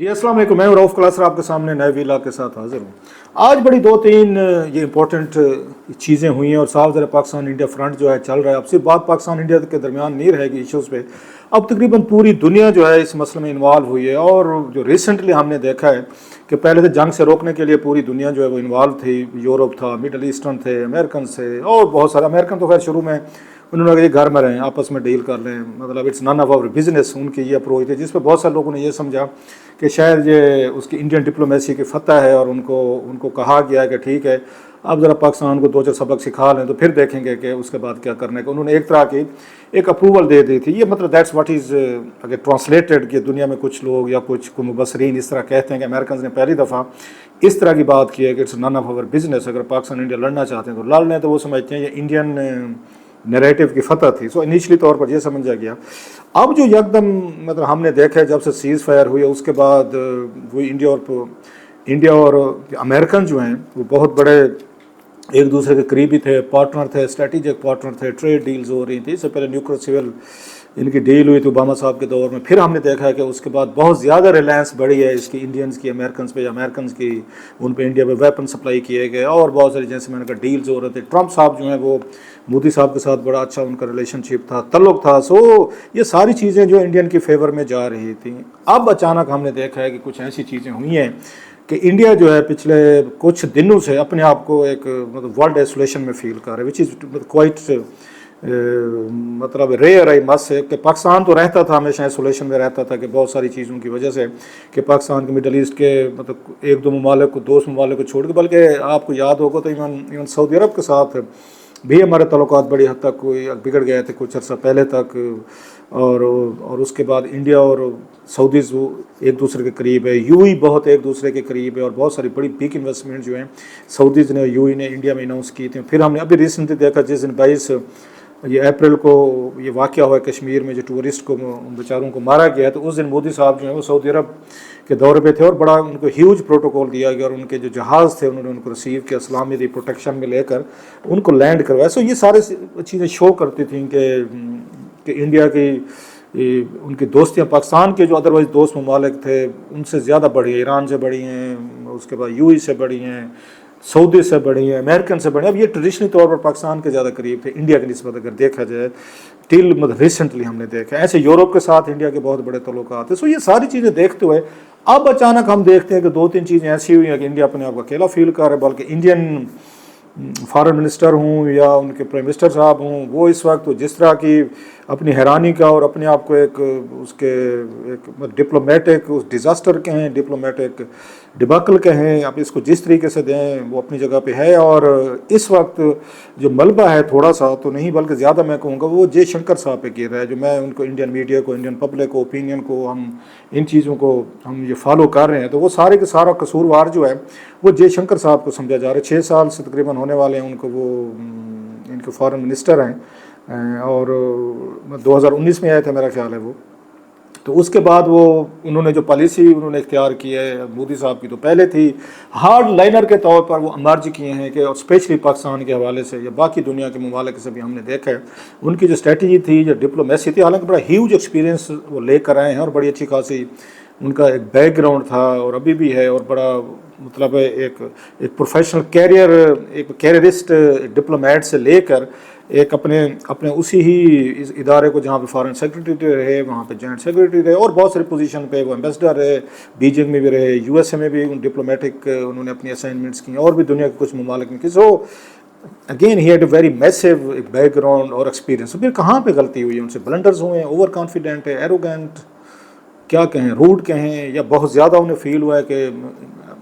जी अस्सलाम वालेकुम, मैं रऊफ़ क्लासर आपके सामने नए वीला के साथ हाज़िर हूँ। आज बड़ी दो तीन ये इंपॉर्टेंट चीज़ें हुई हैं और साफ ज़रा पाकिस्तान इंडिया फ्रंट जो है चल रहा है। अब सिर्फ बात पाकिस्तान इंडिया के दरमियान नहीं रहेगी इश्यूज़ पे, अब तकरीबन पूरी दुनिया जो है इस मसले में इन्वॉल्व हुई है। और जो रिसेंटली हमने देखा है कि पहले तो जंग से रोकने के लिए पूरी दुनिया जो है वो इन्वॉल्व थी। यूरोप था, मिडल ईस्टर्न थे, अमेरिकन थे और बहुत सारे। अमेरिकन तो खैर शुरू में उन्होंने कहा घर में रहें, आपस में डील कर लें, मतलब it's none of our business, उनकी ये अप्रोच थी, जिस पर बहुत सारे लोगों ने ये समझा कि शायद ये उसकी इंडियन डिप्लोमेसी की फतह है और उनको कहा गया है कि ठीक है अब ज़रा पाकिस्तान को दो चार सबक सिखा लें तो फिर देखेंगे कि उसके बाद क्या करने का। उन्होंने एक तरह की एक अप्रूवल दे दी थी। ये मतलब दैट्स व्हाट इज़ अगर ट्रांसलेटेड कि दुनिया में कुछ लोग या कुछ मुबसरीन इस तरह कहते हैं कि अमेरिकन ने पहली दफ़ा इस तरह की बात की है कि it's none of our business, अगर पाकिस्तान इंडिया लड़ना चाहते हैं तो लड़ लें। तो वो समझते हैं ये इंडियन नैरेटिव की फतह थी। सो इनिशली तौर पर यह समझा गया। अब जो यकदम मतलब हमने देखा है जब से सीज़ फायर हुई है उसके बाद वो इंडिया और अमेरिकन जो हैं वो बहुत बड़े एक दूसरे के करीबी थे, पार्टनर थे, स्ट्रेटेजिक पार्टनर थे, ट्रेड डील्स हो रही थी। इससे पहले न्यूक्लियर सिविल इनकी डील हुई थी ओबामा साहब के दौर में। फिर हमने देखा है कि उसके बाद बहुत ज़्यादा रिलायंस बढ़ी है इसकी इंडियंस की अमेरिकन पे, अमेरिकन की उन पे इंडिया में वेपन सप्लाई किए गए और बहुत सारी जैसे मैंने कहा डील्स हो रहे थे। ट्रंप साहब जो हैं वो मोदी साहब के साथ बड़ा अच्छा उनका रिलेशनशिप था, तल्लुक था। सो ये सारी चीज़ें जो इंडियन की फेवर में जा रही थी। अब अचानक हमने देखा है कि कुछ ऐसी चीज़ें हुई हैं कि इंडिया जो है पिछले कुछ दिनों से अपने आप को एक मतलब वर्ल्ड आइसोलेशन में फील कर रहा है, विच इज़ क्वाइट मतलब रेयर आई मस्ट से कि पाकिस्तान तो रहता था हमेशा आइसोलेशन में रहता था कि बहुत सारी चीज़ों की वजह से कि पाकिस्तान के मिडल ईस्ट के मतलब एक दो ममालिक को, दोस्त ममालिक को छोड़ के, बल्कि आपको याद होगा तो इवन सऊदी अरब के साथ भी हमारे तल्लुकात बड़ी हद तक कोई बिगड़ गए थे कुछ अर्सा पहले तक। और उसके बाद इंडिया और सऊदीज़ एक दूसरे के करीब है, यूएई बहुत एक दूसरे के करीब है और बहुत सारी बड़ी बिग इन्वेस्टमेंट जो हैं सऊदीज़ ने यूएई ने इंडिया में अनाउंस की थी। फिर हमने अभी रिसेंटली देखा जिस दिन 22 ये अप्रैल को ये वाक़या हुआ कश्मीर में जो टूरिस्ट को उन बेचारों को मारा गया, तो उस दिन मोदी साहब जो है वो सऊदी अरब के दौरे पे थे और बड़ा उनको ह्यूज प्रोटोकॉल दिया गया और उनके जो जहाज़ थे उन्होंने उनको रिसीव किया, इस्लामी दी प्रोटेक्शन में लेकर उनको लैंड करवाया। सो ये सारे चीज़ें शो करती थी कि इंडिया की उनकी दोस्तियाँ पाकिस्तान के जो अदरवाइज़ दोस्त ममालिक थे उनसे ज़्यादा बढ़ी है, ईरान से बढ़ी हैं, उसके बाद यूएई से बढ़ी हैं, सऊदी से बढ़ी है, अमेरिकन से बढ़ी। अब ये ट्रेडिशनली तौर पर पाकिस्तान के ज़्यादा करीब थे इंडिया की निस्बत अगर देखा जाए टिल मतलब रिसेंटली हमने देखा ऐसे यूरोप के साथ इंडिया के बहुत बड़े तल्लुकात थे। सो ये सारी चीज़ें देखते हुए अब अचानक हम देखते हैं कि दो तीन चीज़ें ऐसी हुई हैं कि इंडिया अपने आप को अकेला फील कर रहा है। बल्कि इंडियन फॉरेन मिनिस्टर हूँ या उनके प्राइम मिनिस्टर साहब हूँ वो इस वक्त तो जिस तरह की अपनी हैरानी का और अपने आप को एक उसके एक डिप्लोमेटिक उस डिज़ास्टर के हैं, डिप्लोमेटिक डिबाकल के हैं, आप इसको जिस तरीके से दें वो अपनी जगह पे है। और इस वक्त जो मलबा है थोड़ा सा तो नहीं बल्कि ज़्यादा मैं कहूँगा वो जयशंकर साहब पे गिर रहा है। जो मैं उनको इंडियन मीडिया को, इंडियन पब्लिक को, ओपिनियन को, हम इन चीज़ों को हम ये फॉलो कर रहे हैं तो वो सारे के सारा कसूरवार जो है वो जयशंकर साहब को समझा जा रहा है। 6 साल से तकरीबन होने वाले हैं उनको, वो इनके फॉरेन मिनिस्टर हैं और 2019 में आए थे मेरा ख्याल है वो। तो उसके बाद वो उन्होंने जो पॉलिसी उन्होंने इख्तियार की है, मोदी साहब की तो पहले थी, हार्ड लाइनर के तौर पर वो अमर्ज किए हैं कि स्पेशली पाकिस्तान के हवाले से या बाकी दुनिया के ममालिक से भी हमने देखा है उनकी जो स्ट्रेटजी थी, जो डिप्लोमेसी थी, हालांकि बड़ा ह्यूज एक्सपीरियंस वो लेकर आए हैं और बड़ी अच्छी खासी उनका एक बैकग्राउंड था और अभी भी है और बड़ा मतलब एक प्रोफेशनल कैरियर, एक कैरियरिस्ट डिप्लोमेट से लेकर एक अपने उसी ही इस इदारे को जहाँ पे फॉरेन सेक्रेटरी रहे वहाँ पे जॉइंट सेक्रेटरी रहे और बहुत सारी पोजीशन पे वो एम्बेसडर रहे, बीजिंग में भी रहे, यूएसए में भी डिप्लोमेटिक उन्होंने अपनी असाइनमेंट्स की और भी दुनिया के कुछ ममालिक में की। So again he had a very massive background और एक्सपीरियंस। फिर कहाँ पे गलती हुई है, उनसे ब्लंडर्स हुए हैं, ओवर कॉन्फिडेंट है, एरोगेंट क्या कहें, रूड कहें, या बहुत ज़्यादा उन्हें फील हुआ है कि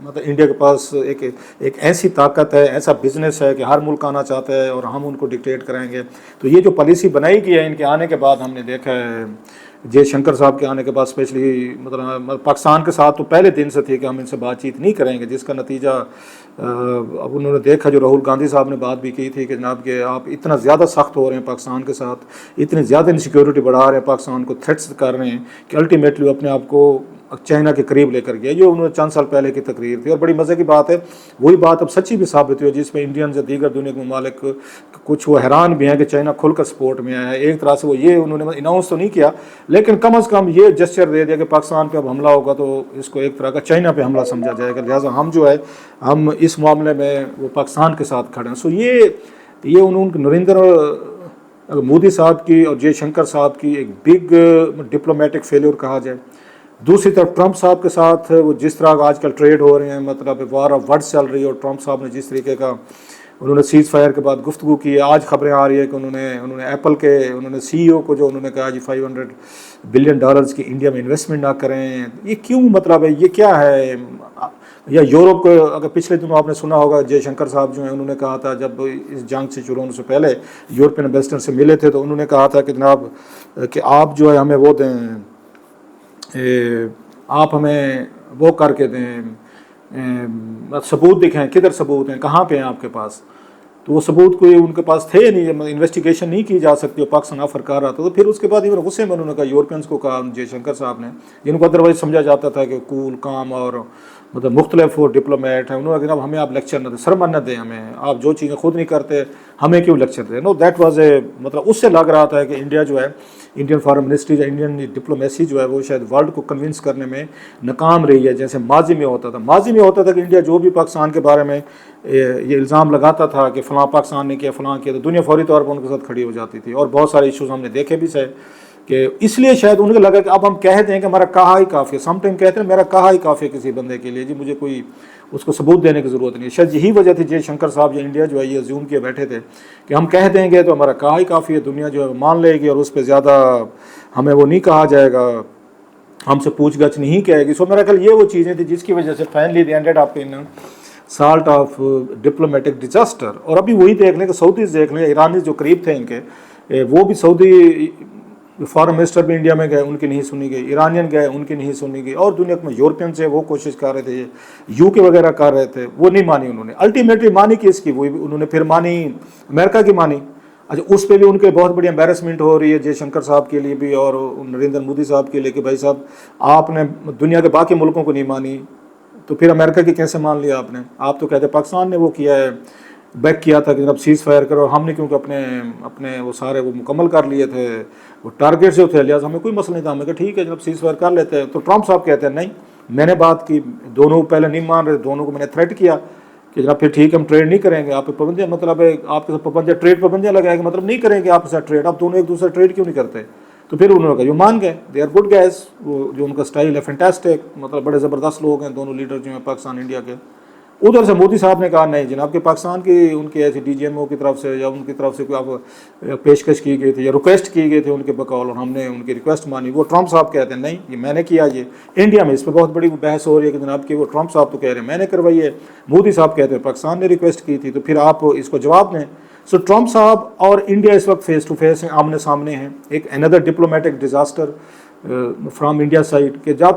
मतलब इंडिया के पास एक ऐसी ताकत है, ऐसा बिजनेस है कि हर मुल्क आना चाहता है और हम उनको डिक्टेट करेंगे। तो ये जो पॉलिसी बनाई गई है इनके आने के बाद हमने देखा है, जयशंकर साहब के आने के बाद स्पेशली मतलब पाकिस्तान के साथ तो पहले दिन से थी कि हम इनसे बातचीत नहीं करेंगे, जिसका नतीजा अब उन्होंने देखा जो राहुल गांधी साहब ने बात भी की थी कि जनाब कि आप इतना ज़्यादा सख्त हो रहे हैं पाकिस्तान के साथ, इतनी ज़्यादा इनसिक्योरिटी बढ़ा रहे हैं, पाकिस्तान को थ्रेट्स कर रहे हैं कि अल्टीमेटली अपने आप को चाइना के करीब लेकर गया, जो उन्होंने चंद साल पहले की तकरीर थी। और बड़ी मज़े की बात है, वही बात अब सच्ची भी साबित हुई, जिसमें इंडियन या दीगर दुनिया के ममालिक कुछ वो हैरान भी हैं कि चाइना खुलकर सपोर्ट में आया है। एक तरह से वो ये उन्होंने अनाउंस तो नहीं किया, लेकिन कम अज़ कम ये जेस्चर दे दिया कि पाकिस्तान पे अब हमला होगा तो इसको एक तरह का चाइना पे हमला समझा जाएगा, लिहाजा हम जो है हम इस मामले में वो पाकिस्तान के साथ खड़े हैं। सो ये उन्होंने नरेंद्र मोदी साहब की और जयशंकर साहब की एक बिग डिप्लोमेटिक फेलियर कहा जाए। दूसरी तरफ ट्रंप साहब के साथ वो जिस तरह आजकल ट्रेड हो रहे हैं, मतलब वार ऑफ वर्ड्स चल रही है, और ट्रंप साहब ने जिस तरीके का उन्होंने सीज़ फायर के बाद गुफ्तगू की है, आज खबरें आ रही है कि उन्होंने एप्पल के CEO को जो उन्होंने कहा जी $500 बिलियन की इंडिया में इन्वेस्टमेंट ना करें, ये क्यों, मतलब है ये क्या है। या यूरोप को अगर पिछले दिनों आपने सुना होगा, जयशंकर साहब जो हैं उन्होंने कहा था जब इस जंग से शुरू होने से पहले यूरोपियन एम्बेसडर से मिले थे, तो उन्होंने कहा था कि जनाब कि आप जो है हमें वो दें, आप हमें वो करके दें, सबूत दिखाएं, किधर सबूत हैं, कहाँ पे हैं आपके पास। तो वो सबूत कोई उनके पास थे नहीं, इन्वेस्टिगेशन नहीं की जा सकती, और पाकिस्तान ऑफर कर रहा था। तो फिर उसके बाद इवन गुस्से में उन्होंने कहा, यूरोपियंस को कहा जयशंकर साहब ने, जिनको अदरवाइज समझा जाता था कि कूल काम और मतलब मुख्तलिफ डिप्लोमेट हैं, उन्होंने कहा अब हमें आप लेक्चर न दें, सरमन न दें हमें, आप जो चीज़ें खुद नहीं करते हमें क्यों लेक्चर दें। नो दैट वाज ए, मतलब उससे लग रहा था कि इंडिया जो है, इंडियन फॉरेन मिनिस्ट्री या इंडियन डिप्लोमेसी जो है वो शायद वर्ल्ड को कन्विंस करने में नाकाम रही है, जैसे माजी में होता था। माजी में होता था कि इंडिया जो भी पाकिस्तान के बारे में ये इल्ज़ाम लगाता था कि फ़लाँ पाकिस्तान ने किया, फ़लाँ किया, तो दुनिया फौरी तौर पर उनके साथ खड़ी हो जाती थी। और बहुत सारे इशूज़ हमने देखे भी से कि इसलिए शायद उनको लगा कि अब हम कहते हैं कि हमारा कहा ही काफ़ी है। समटाइम कहते हैं मेरा कहा ही काफ़ी है किसी बंदे के लिए, जी मुझे कोई उसको सबूत देने की ज़रूरत नहीं है। शायद यही वजह थी जयशंकर साहब या इंडिया जो है ये अज्यूम किए बैठे थे कि हम कह देंगे तो हमारा कहा ही काफ़ी है, दुनिया जो है मान लेगी और उस पर ज़्यादा हमें वो नहीं कहा जाएगा, हमसे पूछ गछ नहीं कहेगी। सो मेरा ख्याल ये वो चीज़ें थी जिसकी वजह से finally they ended up in salt of diplomatic disaster. और अभी वही देख लें कि सऊदीज़ देख लें, ईरानी जो करीब थे इनके, वो भी सऊदी फॉरेन मिनिस्टर भी इंडिया में गए, उनकी नहीं सुनी गई, ईरानियन गए, उनकी नहीं सुनी गई, और दुनिया में यूरोपियन से वो कोशिश कर रहे थे, UK वगैरह कर रहे थे, वो नहीं मानी उन्होंने। अल्टीमेटली मानी किसकी, वो उन्होंने फिर मानी अमेरिका की मानी। अच्छा, उस पर भी उनके बहुत बड़ी एम्बेरसमेंट हो रही है जयशंकर साहब के लिए भी और नरेंद्र मोदी साहब के लिए कि भाई साहब आपने दुनिया के बाकी मुल्कों को नहीं मानी, तो फिर अमेरिका की कैसे मान लिया आपने। आप तो कहते पाकिस्तान ने वो किया है, बैक किया था कि जब सीज़ फायर करो, हमने क्योंकि अपने वो सारे वो मुकम्मल कर लिए थे, वो टारगेट से थे, लिहाजा हमें कोई मसला नहीं था, हमें कहा ठीक है जब सीज़ फायर कर लेते हैं। तो ट्रंप साहब कहते हैं नहीं, मैंने बात की, दोनों पहले नहीं मान रहे, दोनों को मैंने थ्रेट किया कि जनाब फिर ठीक है हम ट्रेड नहीं करेंगे, आप पाबंदियाँ, मतलब आपके साथ पाबंदियाँ, ट्रेड पाबंदियाँ लगाएंगे, मतलब नहीं करेंगे आपके साथ ट्रेड, आप दोनों एक दूसरा ट्रेड क्यों नहीं करते। तो फिर उन्होंने कहा, ये मान गए, दे आर गुड गाइस, वो जो उनका स्टाइल है फैंटास्टिक, मतलब बड़े ज़बरदस्त लोग हैं दोनों लीडर जो हैं पाकिस्तान इंडिया के। उधर से मोदी साहब ने कहा नहीं जनाब कि पाकिस्तान की उनकी ऐसी DGMO की तरफ से या उनकी तरफ से कोई आप पेशकश की गई थी या रिक्वेस्ट की गई थी उनके बकौल, और हमने उनकी रिक्वेस्ट मानी। वो ट्रंप साहब कहते हैं नहीं ये मैंने किया। ये इंडिया में इस पर बहुत बड़ी बहस हो रही है कि जनाब कि वो ट्रंप साहब तो कह रहे हैं मैंने करवाई है, मोदी साहब कहते हैं पाकिस्तान ने रिक्वेस्ट की थी, तो फिर आप इसको जवाब दें। सो ट्रंप साहब और इंडिया इस वक्त फेस टू फेस हैं, आमने सामने हैं। एक another diplomatic disaster from India side के या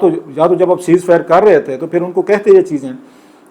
तो जब आप सीज़ फायर कर रहे थे तो फिर उनको कहते ये चीज़ें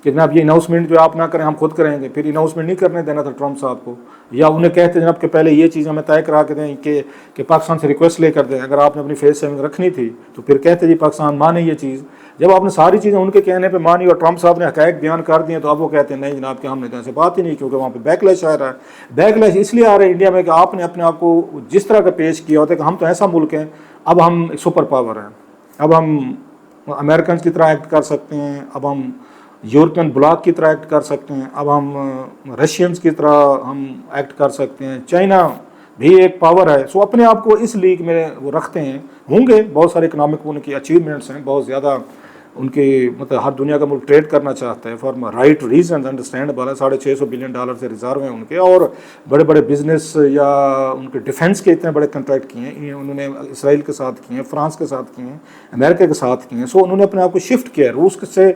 कि जनाब ये अनाउंसमेंट जो आप ना करें हम खुद करेंगे, फिर अनाउंसमेंट नहीं करने देना था ट्रंप साहब को, या उन्हें कहते जनाब कि पहले ये चीज़ हमें तय करा के दें कि पाकिस्तान से रिक्वेस्ट लेकर दें, अगर आपने अपनी फेस सेविंग रखनी थी तो फिर कहते जी पाकिस्तान माने ये चीज़। जब आपने सारी चीज़ें उनके कहने पर मानी और ट्रंप साहब ने हक़ाइक़ बयान कर दिए तो अब वो कहते हैं नहीं जनाब कि हमने तो ऐसे बात ही नहीं, क्योंकि वहाँ पर बैकलैश आ रहा है। बैकलैश इसलिए आ रहा है इंडिया में कि आपने अपने आप को जिस तरह का पेश किया होता है कि हम तो ऐसा मुल्क हैं, अब हम सुपर पावर हैं, अब हम अमेरिकन की तरह एक्ट कर सकते हैं, अब हम यूरोपियन ब्लॉक की तरह एक्ट कर सकते हैं, अब हम रशियंस की तरह हम एक्ट कर सकते हैं, चाइना भी एक पावर है। सो अपने आप को इस लीग में वो रखते हैं, होंगे बहुत सारे इकनॉमिक उनकी अचीवमेंट्स हैं, बहुत ज़्यादा उनकी मतलब हर दुनिया का मुल्क ट्रेड करना चाहता है फॉर राइट रीजन, अंडरस्टैंडेबल है। $650 बिलियन से रिजर्व हैं उनके, और बड़े बड़े बिजनेस या उनके डिफेंस के इतने बड़े कॉन्ट्रैक्ट किए हैं उन्होंने, इसराइल के साथ किए हैं, फ्रांस के साथ किए हैं, अमेरिका के साथ किए हैं। सो उन्होंने अपने आप को शिफ्ट किया, रूस से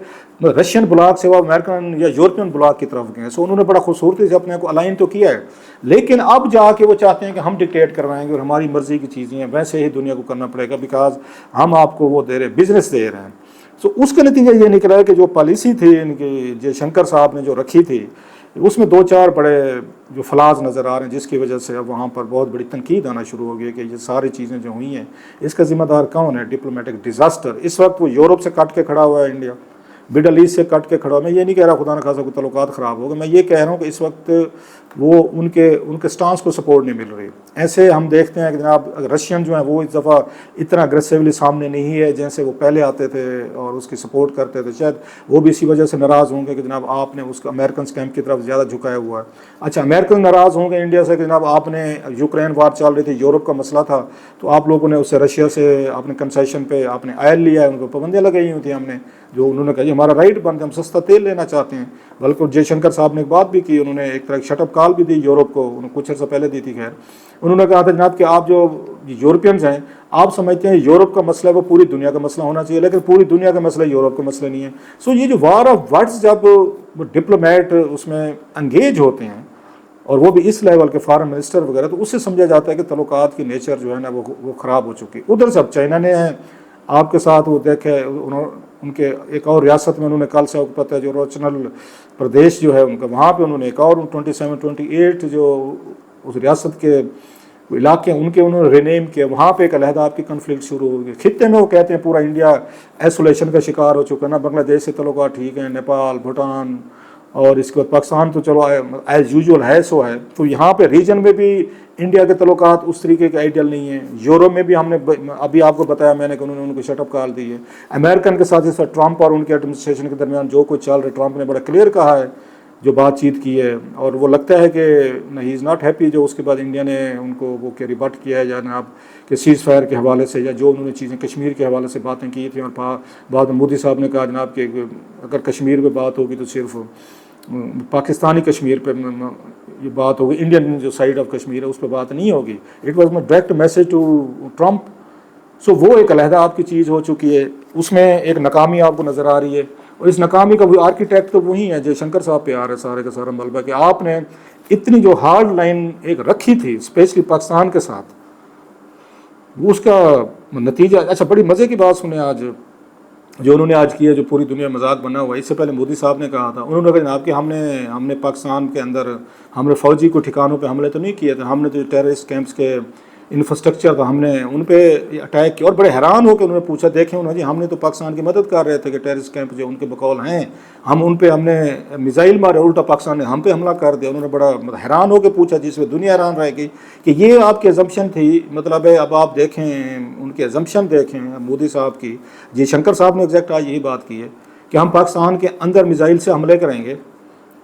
रशियन ब्लॉक से वो अमेरिकन या यूरोपियन ब्लॉक की तरफ गए। सो उन्होंने बड़ा खूबसूरती से अपने को अलाइन तो किया है, लेकिन अब जाके वो चाहते हैं कि हम डिक्टेट करवाएंगे और हमारी मर्जी की चीज़ें हैं वैसे ही दुनिया को करना पड़ेगा, बिकॉज हम आपको वो दे रहे हैं, बिजनेस दे रहे हैं। सो उसका नतीजा ये निकला है कि जो पॉलिसी थी इनकी जयशंकर साहब ने जो रखी थी اس میں 2-4 بڑے جو فلاز نظر آ رہے ہیں جس کی وجہ سے اب وہاں پر بہت بڑی تنقید آنا شروع ہو گئی کہ یہ ساری چیزیں جو ہوئی ہیں اس کا ذمہ دار کون ہے؟ Diplomatic disaster. اس وقت وہ یورپ سے کٹ کے کھڑا ہوا ہے انڈیا, مڈل ایسٹ سے کٹ کے کھڑا ہوا. میں یہ نہیں کہہ رہا خدا نہ خاصا کوئی تعلقات خراب ہوگا, میں یہ کہہ رہا ہوں کہ اس وقت وہ ان کے سٹانس کو سپورٹ نہیں مل رہی. ایسے ہم دیکھتے ہیں کہ جناب رشین جو ہیں وہ اس دفعہ اتنا اگریسولی سامنے نہیں ہے جیسے وہ پہلے آتے تھے اور اس کی سپورٹ کرتے تھے. شاید وہ بھی اسی وجہ سے ناراض ہوں گے کہ جناب آپ نے اس کا امریکنز کیمپ کی طرف زیادہ جھکایا ہوا ہے. اچھا, امریکن ناراض ہوں گے انڈیا سے کہ جناب آپ نے یوکرین وار چل رہی تھی, یورپ کا مسئلہ تھا, تو آپ لوگوں نے اس سے رشیا سے آپ نے کنسیشن پہ آپ نے آئل لیا ہے, ان کو پابندیاں لگائی ہوئی تھیں ہم نے, جو انہوں نے کہا ہمارا رائٹ بنتا ہے, ہم سستا تیل لینا چاہتے ہیں. بلکہ جے شنکر صاحب نے ایک بات بھی کی, انہوں نے ایک طرح شٹ اپ کال بھی دی یورپ کو, انہوں نے کچھ عرصہ پہلے دی تھی. خیر, انہوں نے کہا تھا جناب کہ آپ جو یورپینز ہیں آپ سمجھتے ہیں یورپ کا مسئلہ ہے وہ پوری دنیا کا مسئلہ ہونا چاہیے, لیکن پوری دنیا کا مسئلہ یورپ کا مسئلہ نہیں ہے. سو یہ جو وار آف ورڈز جب ڈپلومیٹ اس میں انگیج ہوتے ہیں اور وہ بھی اس لیول کے فارن منسٹر وغیرہ, تو اس سے سمجھا جاتا ہے کہ تعلقات کی نیچر جو ہے نا وہ خراب ہو چکی. ادھر سے اب چائنا نے آپ کے ساتھ وہ دیکھے, ان کے ایک اور ریاست میں انہوں نے کل سے آپ کو پتہ ہے جو اروناچل پردیش جو ہے ان کا, وہاں پہ انہوں نے ایک اور 27-28 جو اس ریاست کے علاقے ان کے انہوں نے رینیم کیا, وہاں پہ ایک علیحدہ آپ کی کنفلکٹ شروع ہو گئی. خطے میں وہ کہتے ہیں پورا انڈیا ایسولیشن کا شکار ہو چکا ہے نا, بنگلہ دیش سے تعلقات ٹھیک ہیں, نیپال, بھوٹان اور اس کے بعد پاکستان تو چلو ایز یوزول ہے سو ہے. تو یہاں پہ ریجن میں بھی انڈیا کے تعلقات اس طریقے کے آئیڈیل نہیں ہیں. یورپ میں بھی ہم نے ابھی آپ کو بتایا میں نے کہ انہوں نے ان کو شٹ اپ کال دی ہے. امریکن کے ساتھ اس وقت ٹرمپ اور ان کے ایڈمنسٹریشن کے درمیان جو کچھ چل رہا ہے, ٹرمپ نے بڑا کلیئر کہا ہے جو بات چیت کی ہے, اور وہ لگتا ہے کہ ہی از ناٹ ہیپی جو اس کے بعد انڈیا نے ان کو وہ کہ ریبٹ کیا ہے جناب کہ سیز فائر کے حوالے سے, یا جو انہوں نے چیزیں کشمیر کے حوالے سے باتیں کی تھیں. اور بعد میں مودی صاحب نے کہا جناب کہ اگر کشمیر پہ بات ہوگی تو صرف پاکستانی کشمیر پہ یہ بات ہوگی, انڈین جو سائڈ آف کشمیر ہے اس پہ بات نہیں ہوگی. It was my direct message to Trump. So وہ ایک علیحدہ آپ کی چیز ہو چکی ہے, اس میں ایک ناکامی آپ کو نظر آ رہی ہے, اور اس ناکامی کا وہ آرکیٹیکٹ تو وہی ہے جے شنکر صاحب پہ آ رہا ہے سارے کا سارا ملبہ, کہ آپ نے اتنی جو ہارڈ لائن ایک رکھی تھی اسپیشلی پاکستان کے ساتھ, وہ اس کا نتیجہ. اچھا, بڑی مزے کی بات سنیں آج جو انہوں نے آج کی ہے, جو پوری دنیا مذاق بنا ہوا ہے. اس سے پہلے مودی صاحب نے کہا تھا, انہوں نے کہا جناب کہ ہم نے پاکستان کے اندر ہم نے فوجی کو ٹھکانوں پہ حملے تو نہیں کیے تھے, ہم نے تو ٹیررسٹ کیمپس کے انفراسٹرکچر تھا ہم نے ان پہ اٹیک کیا. اور بڑے حیران ہو کے انہوں نے پوچھا, دیکھیں انہوں نے جی ہم نے تو پاکستان کی مدد کر رہے تھے کہ ٹیررسٹ کیمپ جو ان کے بقول ہیں ہم ان پہ ہم نے میزائل مارے, الٹا پاکستان نے ہم پہ حملہ کر دیا. انہوں نے بڑا حیران ہو کے پوچھا, جس میں دنیا حیران رہے گی کہ یہ آپ کی ایزمپشن تھی. مطلب ہے اب آپ دیکھیں ان کی ایزمپشن دیکھیں مودی صاحب کی. جی شنکر صاحب نے ایگزیکٹ آج یہی بات کی ہے کہ ہم پاکستان کے اندر میزائل سے حملے کریں گے,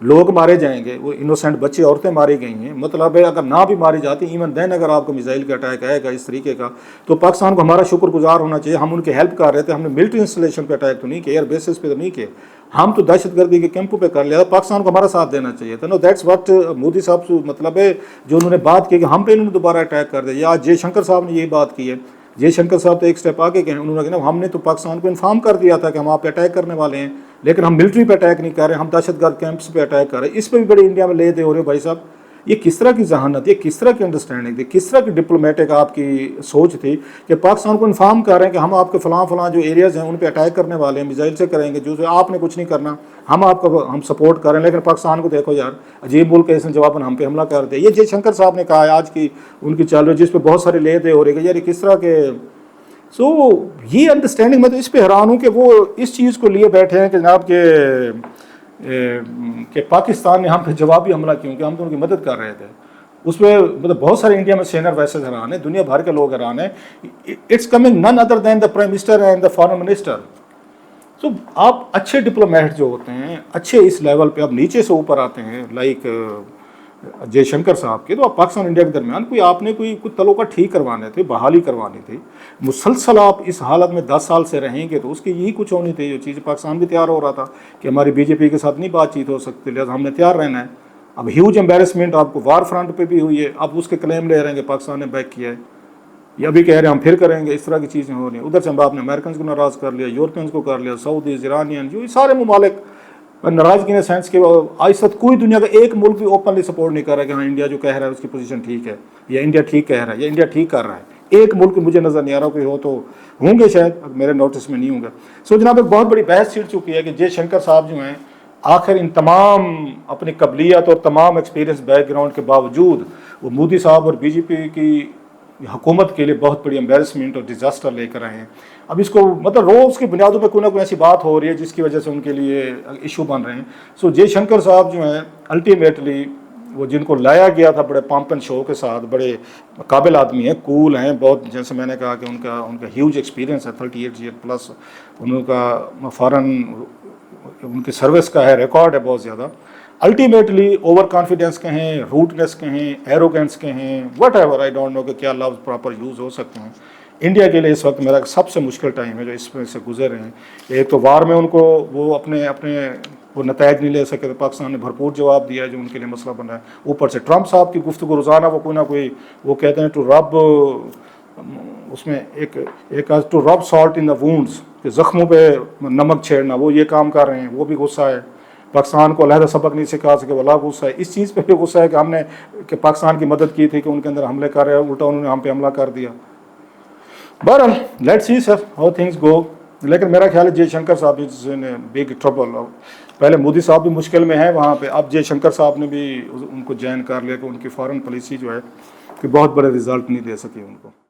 لوگ مارے جائیں گے, وہ انوسینٹ بچے عورتیں ماری گئی ہیں. مطلب ہے اگر نہ بھی ماری جاتی ایون دین اگر آپ کو میزائل کا اٹیک آئے گا اس طریقے کا, تو پاکستان کو ہمارا شکر گزار ہونا چاہیے. ہم ان کی ہیلپ کر رہے تھے, ہم نے ملٹری انسٹالیشن پہ اٹیک تو نہیں کیا, ایئر بیسز پہ تو نہیں کیا, ہم تو دہشت گردی کے کیمپوں پہ کر لیا. پاکستان کو ہمارا ساتھ دینا چاہیے تھا. نو دیٹس واٹ مودی صاحب سے مطلب ہے جو انہوں نے بات کی کہ ہم پہ انہوں نے دوبارہ اٹیک کر دیا. یا جے شنکر صاحب نے یہی بات کی ہے. جے شنکر صاحب تو ایک سٹیپ آگے گئے, انہوں نے کہا ہم نے تو پاکستان کو انفارم کر دیا تھا کہ ہم آپ پہ اٹیک کرنے والے ہیں, لیکن ہم ملٹری پہ اٹیک نہیں کر رہے, ہم دہشت گرد کیمپس پہ اٹیک کر رہے ہیں. اس پہ بھی بڑی انڈیا میں لے دے ہو رہے ہو بھائی صاحب. یہ کس طرح کی ذہانت, یہ کس طرح کی انڈرسٹینڈنگ تھی, کس طرح کی ڈپلومیٹک آپ کی سوچ تھی کہ پاکستان کو انفارم کر رہے ہیں کہ ہم آپ کے فلاں جو ایریاز ہیں ان پہ اٹیک کرنے والے ہیں, میزائل سے کریں گے, جو آپ نے کچھ نہیں کرنا, ہم آپ کو ہم سپورٹ کر رہے ہیں. لیکن پاکستان کو دیکھو یار عجیب ملک ہے, اس نے جواباً ہم پہ حملہ کر دیا. یہ جے شنکر صاحب نے کہا ہے آج کی ان کی چل رہی, جس پہ بہت سارے لے دے ہو رہے ہیں یار یہ کس طرح کے. سو یہ انڈرسٹینڈنگ, میں تو اس پہ حیران ہوں کہ وہ اس چیز کو لیے بیٹھے ہیں کہ جناب کہ پاکستان نے ہم پہ جوابی حملہ کیوں کہ ہم تو ان کی مدد کر رہے تھے. اس پہ مطلب بہت سارے انڈیا میں سینئر ویسے حیران ہیں, دنیا بھر کے لوگ حیران ہیں. It's coming none other than the prime minister and the foreign minister. So آپ اچھے ڈپلومیٹ جو ہوتے ہیں, اچھے اس لیول پہ آپ نیچے سے اوپر آتے ہیں لائک جے شنکر صاحب کے, تو آپ پاکستان انڈیا کے درمیان آپ نے کوئی تعلقات ٹھیک کروانے تھے, بحالی کروانی تھی. مسلسل آپ اس حالت میں 10 سال سے رہیں گے تو اس کی یہی کچھ ہونی تھی. جو چیز پاکستان بھی تیار ہو رہا تھا کہ ہماری بی جے پی کے ساتھ نہیں بات چیت ہو سکتی, لہٰذا ہم نے تیار رہنا ہے. اب ہیوج امبیرسمنٹ آپ کو وار فرنٹ پہ بھی ہوئی ہے, اب اس کے کلیم لے رہے ہیں کہ پاکستان نے بیک کیا ہے, یہ ابھی کہہ رہے ہیں ہم پھر کریں گے. اس طرح کی چیزیں ہو رہی ہیں. ادھر سے آپ نے امریکنز کو ناراض کر لیا, یورپینز کو کر لیا, سعودیز, ایرانین, جو سارے ممالک ناراضگی نے سینس کے اس وقت کوئی دنیا کا ایک ملک بھی اوپنلی سپورٹ نہیں کر رہا کہ ہاں انڈیا جو کہہ رہا ہے اس کی پوزیشن ٹھیک ہے, یا انڈیا ٹھیک کہہ رہا ہے, یا انڈیا ٹھیک کر رہا ہے. ایک ملک مجھے نظر نہیں آ رہا, کوئی ہو تو ہوں گے شاید, میرے نوٹس میں نہیں ہوں گا. سو جناب ایک بہت بڑی بحث چھڑ چکی ہے کہ جے شنکر صاحب جو ہیں आखिर इन तमाम अपनी कबलियत और तमाम एक्सपीरियंस बैकग्राउंड के बावजूद वो मोदी साहब और बीजेपी की हुकूमत के लिए बहुत बड़ी एम्बेरसमेंट और डिज़ास्टर लेकर आए हैं। अब इसको मतलब रोज़ की बुनियादों पर कोई ना कोई ऐसी बात हो रही है जिसकी वजह से उनके लिए इशू बन रहे हैं। सो जयशंकर साहब जो हैं अल्टीमेटली वो जिनको लाया गया था बड़े पंप एंड शो के साथ, बड़े काबिल आदमी हैं, कूल हैं बहुत, जैसे मैंने कहा कि उनका ह्यूज एक्सपीरियंस है, 38 ईयर प्लस उनका फॉरेन उनकी सर्विस का है, रिकॉर्ड है बहुत ज़्यादा। अल्टीमेटली ओवर कॉन्फिडेंस कहें, रूटनेस कहें, एरोगेंस कहें, what ever, I don't know कि क्या लफ्ज़ प्रॉपर यूज़ हो सकते हैं। इंडिया के लिए इस वक्त मेरा सबसे मुश्किल टाइम है जो इसमें से गुजर रहे हैं। एक तो वार में उनको वो अपने वो नतायज नहीं ले सके, तो पाकिस्तान ने भरपूर जवाब दिया है जो उनके लिए मसला बन रहा है। ऊपर से ट्रंप साहब की गुफ्तगू रोज़ाना वो कोई ना कोई वो कहते हैं टू रब, उसमें एक to rub salt in the wounds, कि ज़ख्मों पे नमक छेड़ना, वो ये काम कर रहे हैं। वो भी गुस्सा है, पाकिस्तान को अलहदा सबक नहीं सिखा सके, वाला गुस्सा है। इस चीज़ पे भी गुस्सा है कि हमने कि पाकिस्तान की मदद की थी कि उनके अंदर हमले कर रहे हैं, उल्टा उन्होंने हम पे हमला कर दिया। बहरहाल let's see sir how things go. लेकिन मेरा ख्याल है जयशंकर साहब इज इन बिग ट्रबल। पहले मोदी साहब भी मुश्किल में हैं वहाँ पे, अब जयशंकर साहब ने भी उनको जॉइन कर लिया कि उनकी फॉरेन पॉलिसी जो है कि बहुत बड़े रिजल्ट नहीं दे सकी उनको।